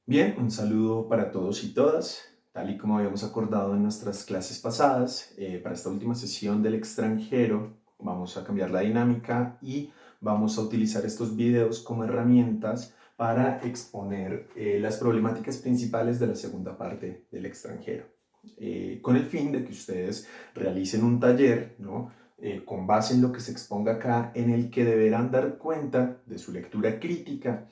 Bien, un saludo para todos y todas. Tal y como habíamos acordado en nuestras clases pasadas, para esta última sesión del extranjero vamos a cambiar la dinámica y vamos a utilizar estos videos como herramientas para exponer las problemáticas principales de la segunda parte del extranjero, con el fin de que ustedes realicen un taller, ¿no? Con base en lo que se exponga acá, en el que deberán dar cuenta de su lectura crítica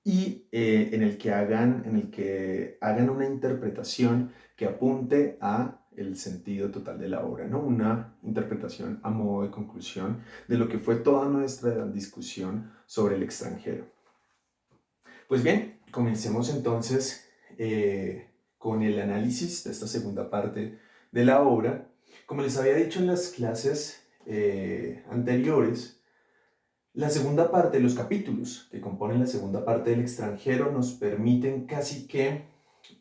y en el que hagan una interpretación que apunte a el sentido total de la obra, ¿no? Una interpretación a modo de conclusión de lo que fue toda nuestra discusión sobre el extranjero. Pues bien, comencemos entonces con el análisis de esta segunda parte de la obra. Como les había dicho en las clases anteriores, la segunda parte, los capítulos que componen la segunda parte del extranjero nos permiten casi que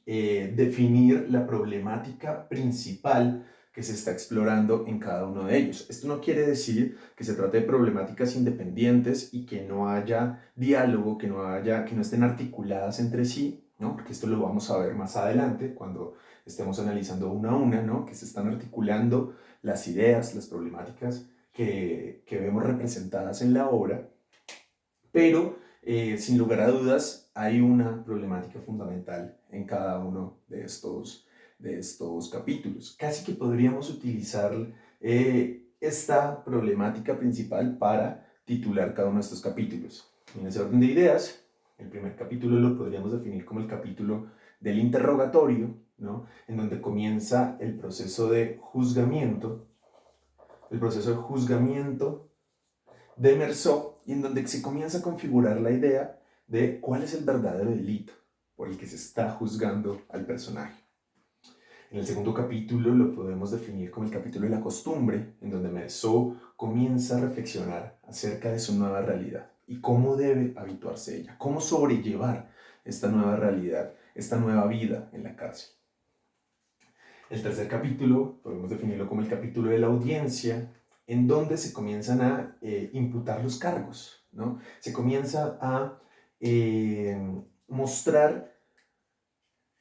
definir la problemática principal que se está explorando en cada uno de ellos. Esto no quiere decir que se trate de problemáticas independientes y que no haya diálogo, que no estén articuladas entre sí, ¿no? Porque esto lo vamos a ver más adelante cuando estemos analizando una a una, ¿no? Que se están articulando las ideas, las problemáticas que vemos representadas en la obra, pero sin lugar a dudas hay una problemática fundamental en cada uno de estos capítulos. Casi que podríamos utilizar esta problemática principal para titular cada uno de estos capítulos. En ese orden de ideas, el primer capítulo lo podríamos definir como el capítulo del interrogatorio, ¿no? En donde comienza el proceso de juzgamiento de Meursault, y en donde se comienza a configurar la idea de cuál es el verdadero delito por el que se está juzgando al personaje. En el segundo capítulo lo podemos definir como el capítulo de la costumbre, en donde Meursault comienza a reflexionar acerca de su nueva realidad y cómo debe habituarse ella, cómo sobrellevar esta nueva realidad, esta nueva vida en la cárcel. El tercer capítulo podemos definirlo como el capítulo de la audiencia, en donde se comienzan a imputar los cargos, ¿no? Se comienza a mostrar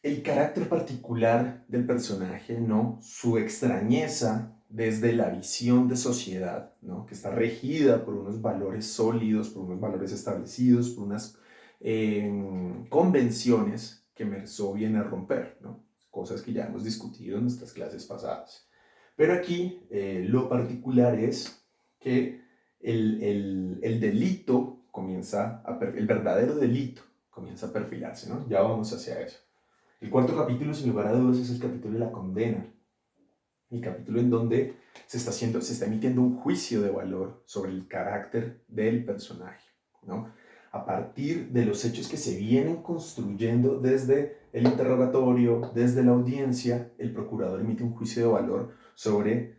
el carácter particular del personaje, ¿no? Su extrañeza desde la visión de sociedad, ¿no? Que está regida por unos valores sólidos, por unos valores establecidos, por unas convenciones que Meursault viene a romper, ¿no? Cosas que ya hemos discutido en nuestras clases pasadas. Pero aquí lo particular es que el delito el verdadero delito comienza a perfilarse, ¿no? Ya vamos hacia eso. El cuarto capítulo, sin lugar a dudas, es el capítulo de la condena. El capítulo en donde se está emitiendo un juicio de valor sobre el carácter del personaje, ¿no? A partir de los hechos que se vienen construyendo desde el interrogatorio, desde la audiencia, el procurador emite un juicio de valor sobre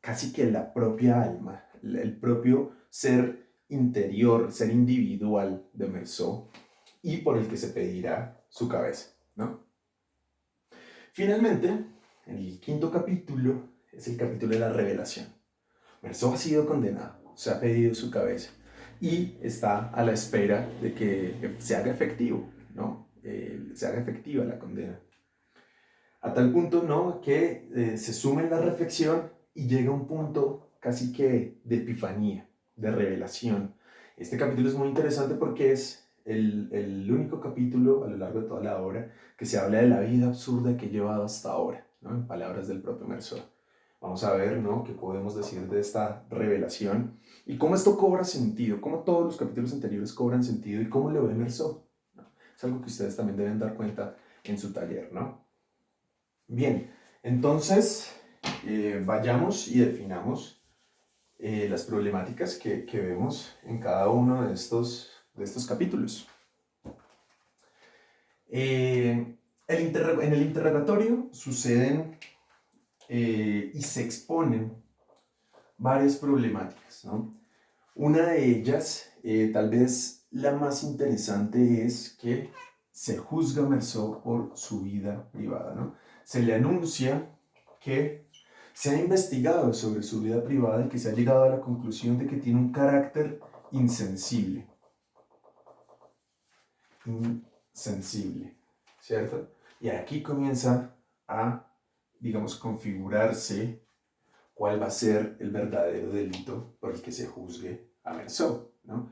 casi que la propia alma, el propio ser interior, ser individual de Meursault, y por el que se pedirá su cabeza, ¿no? Finalmente, el quinto capítulo es el capítulo de la revelación. Meursault ha sido condenado, se ha pedido su cabeza y está a la espera de que se haga efectivo, ¿no? Se haga efectiva la condena. A tal punto, ¿no? Que se suma en la reflexión y llega a un punto casi que de epifanía, de revelación. Este capítulo es muy interesante porque es el único capítulo a lo largo de toda la obra que se habla de la vida absurda que he llevado hasta ahora, ¿no? En palabras del propio Meursault. Vamos a ver, ¿no? Qué podemos decir de esta revelación y cómo esto cobra sentido, cómo todos los capítulos anteriores cobran sentido y cómo lo ve Meursault, ¿no? Es algo que ustedes también deben dar cuenta en su taller, ¿no? Bien, entonces vayamos y definamos las problemáticas que vemos en cada uno de estos capítulos. En el interrogatorio suceden y se exponen varias problemáticas, ¿no? Una de ellas, tal vez la más interesante, es que se juzga a Meursault por su vida privada, ¿no? Se le anuncia que se ha investigado sobre su vida privada y que se ha llegado a la conclusión de que tiene un carácter insensible. Insensible. ¿cierto? Y aquí comienza a, digamos, configurarse cuál va a ser el verdadero delito por el que se juzgue a Meursault, ¿no?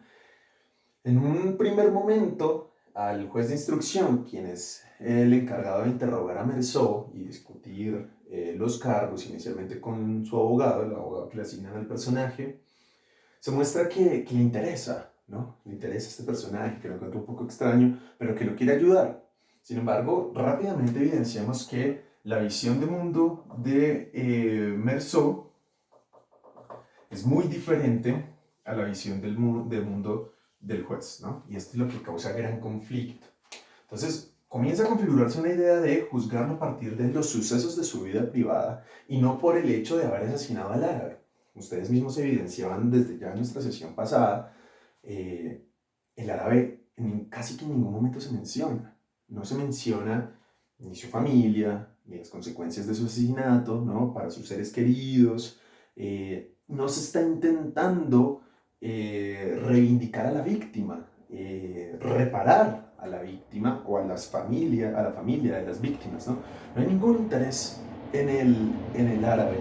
En un primer momento, al juez de instrucción, quien es el encargado de interrogar a Meursault y discutir los cargos, inicialmente con su abogado, el abogado que le asignan al personaje, se muestra que le interesa, ¿no? Le interesa este personaje, que lo encuentra un poco extraño, pero que lo quiere ayudar. Sin embargo, rápidamente evidenciamos que la visión de mundo de Meursault es muy diferente a la visión del mundo del juez, ¿no? Y esto es lo que causa gran conflicto. Entonces, comienza a configurarse una idea de juzgarlo a partir de los sucesos de su vida privada y no por el hecho de haber asesinado al árabe. Ustedes mismos evidenciaban desde ya en nuestra sesión pasada, el árabe casi que en ningún momento se menciona. No se menciona ni su familia, ni las consecuencias de su asesinato, ¿no? Para sus seres queridos. No se está intentando reivindicar a la víctima, reparar a la víctima o a la familia de las víctimas, ¿no? No hay ningún interés en el árabe.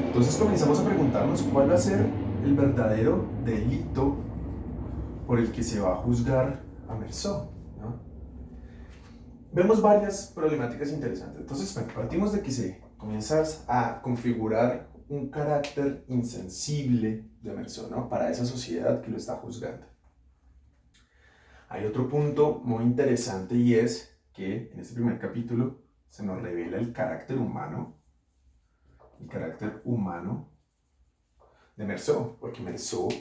Entonces comenzamos a preguntarnos cuál va a ser el verdadero delito por el que se va a juzgar a Meursault, ¿no? Vemos varias problemáticas interesantes. Entonces, bueno, partimos de que se comienza a configurar un carácter insensible de Meursault, ¿no? Para esa sociedad que lo está juzgando. Hay otro punto muy interesante y es que en este primer capítulo se nos revela el carácter humano de Meursault, porque Meursault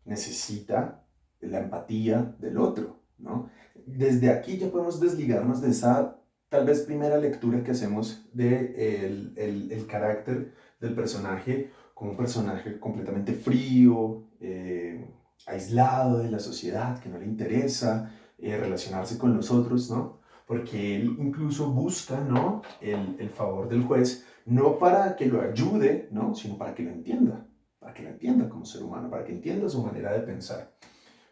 necesita la empatía del otro, ¿no? Desde aquí ya podemos desligarnos de esa tal vez primera lectura que hacemos de el carácter del personaje como un personaje completamente frío, aislado de la sociedad, que no le interesa relacionarse con los otros, ¿no? Porque él incluso busca, ¿no? el favor del juez, no para que lo ayude, ¿no? Sino para que lo entienda como ser humano, para que entienda su manera de pensar.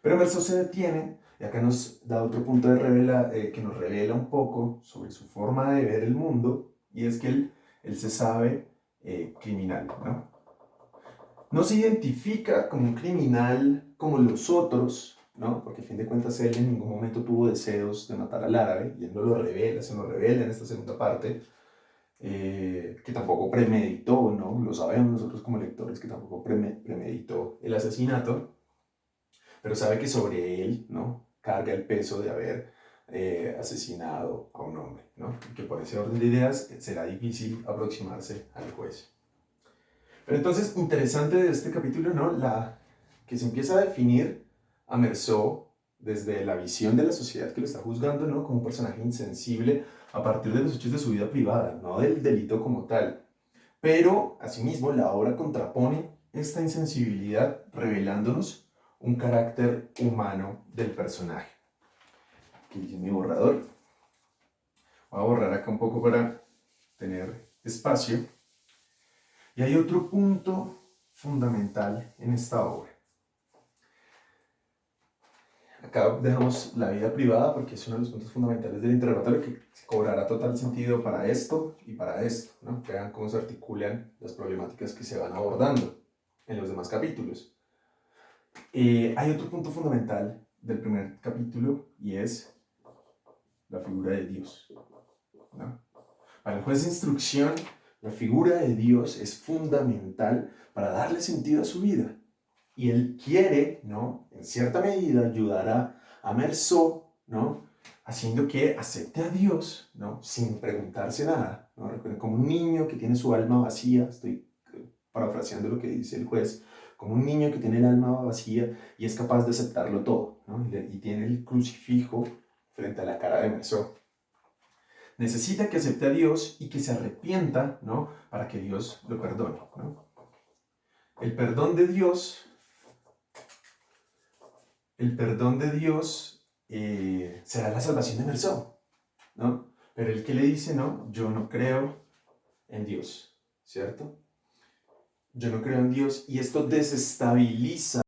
Pero Meursault se detiene, y acá nos da otro punto que nos revela un poco sobre su forma de ver el mundo, y es que él se sabe criminal, ¿no? No se identifica como un criminal como los otros, ¿no? Porque a fin de cuentas él en ningún momento tuvo deseos de matar al árabe, y él no lo revela, se nos revela en esta segunda parte, que tampoco premeditó, ¿no? Lo sabemos nosotros como lectores, que tampoco premeditó el asesinato, pero sabe que sobre él, ¿no? Carga el peso de haber asesinado a un hombre, ¿no? Y que por ese orden de ideas será difícil aproximarse al juez. Pero entonces, interesante de este capítulo, ¿no? Que se empieza a definir a Meursault desde la visión de la sociedad que lo está juzgando, ¿no? Como un personaje insensible a partir de los hechos de su vida privada, no del delito como tal. Pero, asimismo, la obra contrapone esta insensibilidad revelándonos un carácter humano del personaje. Aquí dice mi borrador. Voy a borrar acá un poco para tener espacio. Y hay otro punto fundamental en esta obra. Acá dejamos la vida privada porque es uno de los puntos fundamentales del interrogatorio que cobrará total sentido para esto y para esto, ¿no? Vean cómo se articulan las problemáticas que se van abordando en los demás capítulos. Hay otro punto fundamental del primer capítulo y es la figura de Dios, ¿no? Para el juez de instrucción, la figura de Dios es fundamental para darle sentido a su vida. Y él quiere, ¿no? En cierta medida, ayudar a Meursault, ¿no? Haciendo que acepte a Dios, ¿no? Sin preguntarse nada, ¿no? Recuerden, como un niño que tiene su alma vacía, estoy parafraseando lo que dice el juez, como un niño que tiene el alma vacía y es capaz de aceptarlo todo, ¿no? Y tiene el crucifijo frente a la cara de Meursault. Necesita que acepte a Dios y que se arrepienta, ¿no? Para que Dios lo perdone, ¿no? El perdón de Dios será la salvación de Meursault, ¿no? Pero el que le dice, no, yo no creo en Dios, ¿cierto? Yo no creo en Dios y esto desestabiliza